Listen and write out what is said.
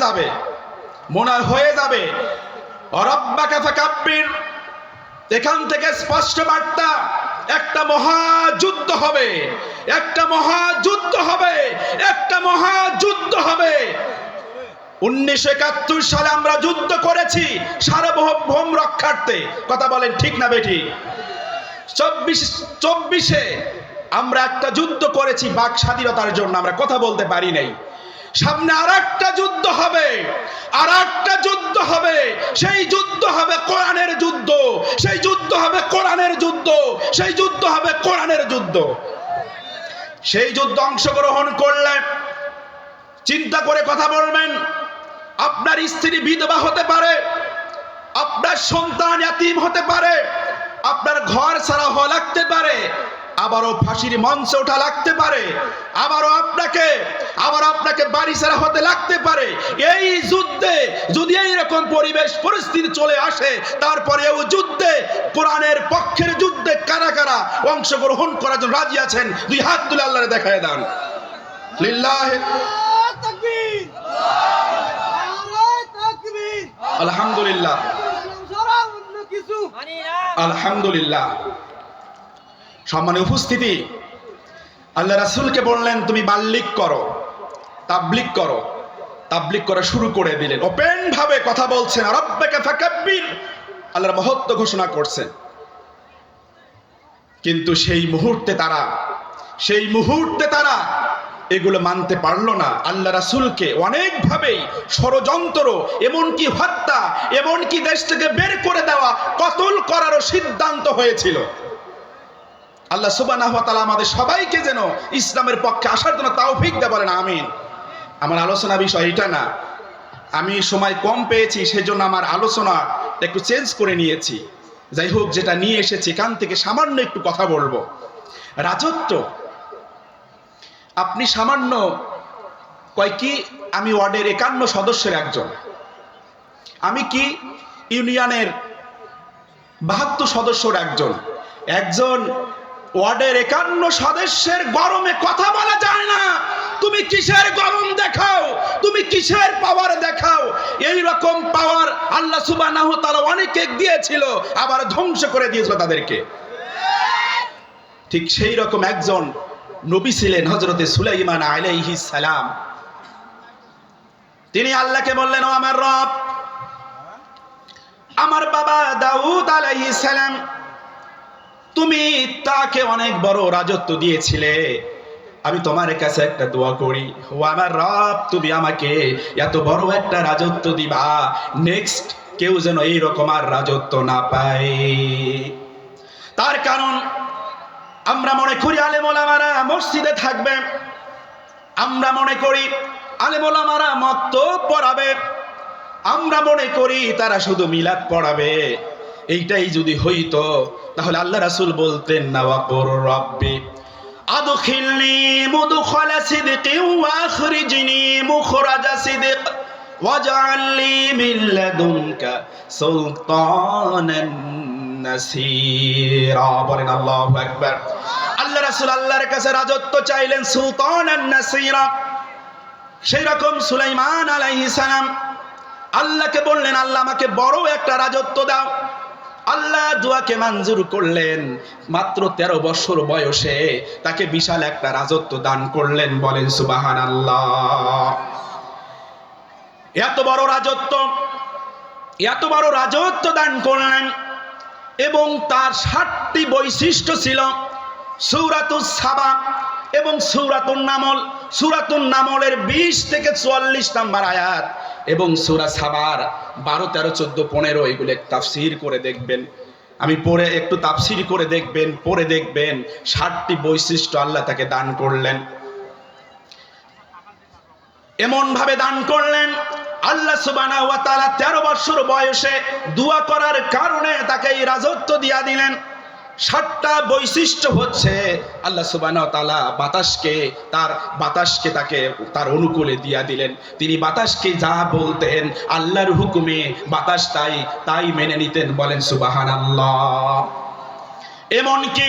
যাবে, মনে হয়ে যাবে রব্বাকা ফাকাব্বির। এখান থেকে স্পষ্ট বার্তা, একটা মহাযুদ্ধ হবে, একটা মহাযুদ্ধ হবে, একটা মহাযুদ্ধ হবে। 1971 সালে আমরা যুদ্ধ করেছি সার্বভৌম রক্ষার্থে, কথা বলেন ঠিক না বেঠিক? 24-এ আমরা একটা যুদ্ধ করেছি বাক স্বাধীনতার জন্য, আমরা কথা বলতে পারি নাই। সামনে আরেকটা যুদ্ধ হবে, আরেকটা যুদ্ধ হবে, সেই যুদ্ধ হবে কোরআনের যুদ্ধ, সেই যুদ্ধ হবে কোরআনের যুদ্ধ, সেই যুদ্ধ হবে কোরআনের যুদ্ধ। সেই যুদ্ধ অংশগ্রহণ করলে চিন্তা করে কথা বলবেন। আপনার স্ত্রী বিধবা হতে পারে, আপনার সন্তান ইয়াতীম হতে পারে, আপনার ঘর ছাড়া হওয়া লাগতে পারে, আবারও ফাঁসির মঞ্চে ওঠা লাগতে পারে, আবারও আপনাকে বাড়ি ছাড়া হতে লাগতে পারে। এই যুদ্ধে যদি এইরকম পরিবেশ পরিস্থিতি চলে আসে, তারপরেও যুদ্ধে, কোরআনের পক্ষের যুদ্ধে কারা কারা অংশগ্রহণ করার জন্য রাজি আছেন? দুই হাত তুলে আল্লাহরে দেখায় দেন। লিল্লাহি তাকবীর, তাকবীর, আলহামদুলিল্লাহ, আলহামদুলিল্লাহ। সম্মানীয় উপস্থিতি, আল্লাহ রাসূলকে বললেন তুমি বাল্লিগ করো, তাবলিগ করো। তাবলিগ করা শুরু করে দিলেন, ওপেন ভাবে কথা বলছেন, রব্বাকা ফাকাব্বির, আল্লাহর মহত্ব ঘোষণা করছেন। কিন্তু সেই মুহূর্তে তারা এগুলো মানতে পারলো না। আল্লাহ রাসূলকে অনেকভাবেই ষড়যন্ত্র, এমনকি হত্যা, এমনকি দেশ থেকে বের করে দেওয়া, কতল করারও সিদ্ধান্ত হয়েছিল। আল্লাহ সুবহানাহু ওয়া তাআলা আমাদের সবাইকে যেন ইসলামের পক্ষে আসার জন্য তৌফিক দেন, বলেন আমিন। আমার আলোচনা বিষয় এটা না, আমি সময় কম পেয়েছি, সেজন্য আমার আলোচনা একটু চেঞ্জ করে নিয়েছি। যাই হোক, যেটা নিয়ে এসেছি এখান থেকে সামান্য একটু কথা বলবো। রাজত্ব, আপনি সামান্য কয় কি, আমি ওয়ার্ডের 51 সদস্যের একজন, আমি কি ইউনিয়নের 72 সদস্যর একজন ওয়ার্ডের 51 সদস্যের গরমে কথা বলা যায় না। তুমি কিসের গরম দেখাও, তুমি কিসের পাওয়ার দেখাও? এই রকম পাওয়ার আল্লাহ সুবহানাহু ওয়া তাআলা অনেকে দিয়েছিল, আবার ধ্বংস করে দিয়েছিল তাদেরকে। ঠিক সেই রকম একজন নবী ছিলেন হযরতে সুলাইমান আলাইহিস সালাম। তিনি আল্লাহকে বললেন, ও আমার রব, আমার বাবা দাউদ আলাইহিস সালাম, তুমি তাকে অনেক বড় রাজত্ব দিয়েছিলে, আমি তোমার কাছে একটা দোয়া করি, ও আমার রব, তুমি আমাকে এত বড় একটা রাজত্ব দিবা, নেক্সট কেউ যেন এইরকম আর রাজত্ব না পায়। তার কারণ আমরা মনে করি আলেম ওলামারা মসজিদে থাকবে, আমরা মনে করি আলেম ওলামারা মাকতুব পড়াবে, আমরা মনে করি তারা শুধু মিলাদ পড়াবে। এইটাই যদি হইতো তাহলে আল্লাহ রাসূল বলতেন না, ওয়াকুর রব্বি আদখিলনি মুদখালা সিদকিন ওয়া আখরিজনি মুখরাজা সিদক ওয়াজআল লি মিন লাদুনকা সুলতানান নাসীরা। বলেন আল্লাহু আকবার। আল্লাহ রাসূল আল্লাহর কাছে রাজত্ব চাইলেন, সুলতানান নাসীরা। সেই রকম সুলাইমান আলাইহিস সালাম আল্লাহকে বললেন, আল্লাহ আমাকে বড় একটা রাজত্ব দাও। আল্লাহ দোয়াকে মঞ্জুর করলেন। মাত্র 13 বছর বয়সে তাকে বিশাল একটা রাজত্ব দান করলেন, বলেন সুবহানাল্লাহ। এত বড় রাজত্ব দান করলেন, এবং তার 7টি বৈশিষ্ট্য ছিল। সূরাতুস সাবা এবং সূরাতুন নামল, সূরাতুন নামলের 20 থেকে 44 নম্বর আয়াত এবং সূরা সাবার 12, 13, 14, 15 এগুলো তাফসীর করে দেখবেন। আমি পড়ে একটু তাফসীর করে দেখবেন, পড়ে দেখবেন 7টি বৈশিষ্ট্য আল্লাহ তাকে দান করলেন। এমন ভাবে দান করলেন, আল্লাহ সুবহানাহু ওয়া তাআলা 13 বছর বয়সে দোয়া করার কারণে তাকে এই রাজত্ব দিয়া দিলেন। 7টা বৈশিষ্ট্য হচ্ছে, আল্লাহ সুবহানাহু ওয়া তাআলা বাতাসকে তাকে তার অনুকূলে দিয়া দিলেন। তিনি বাতাসকে যা বলতেন আল্লাহর হুকুমে বাতাস তাই মেনে নিতেন, বলেন সুবহানাল্লাহ। এমনকি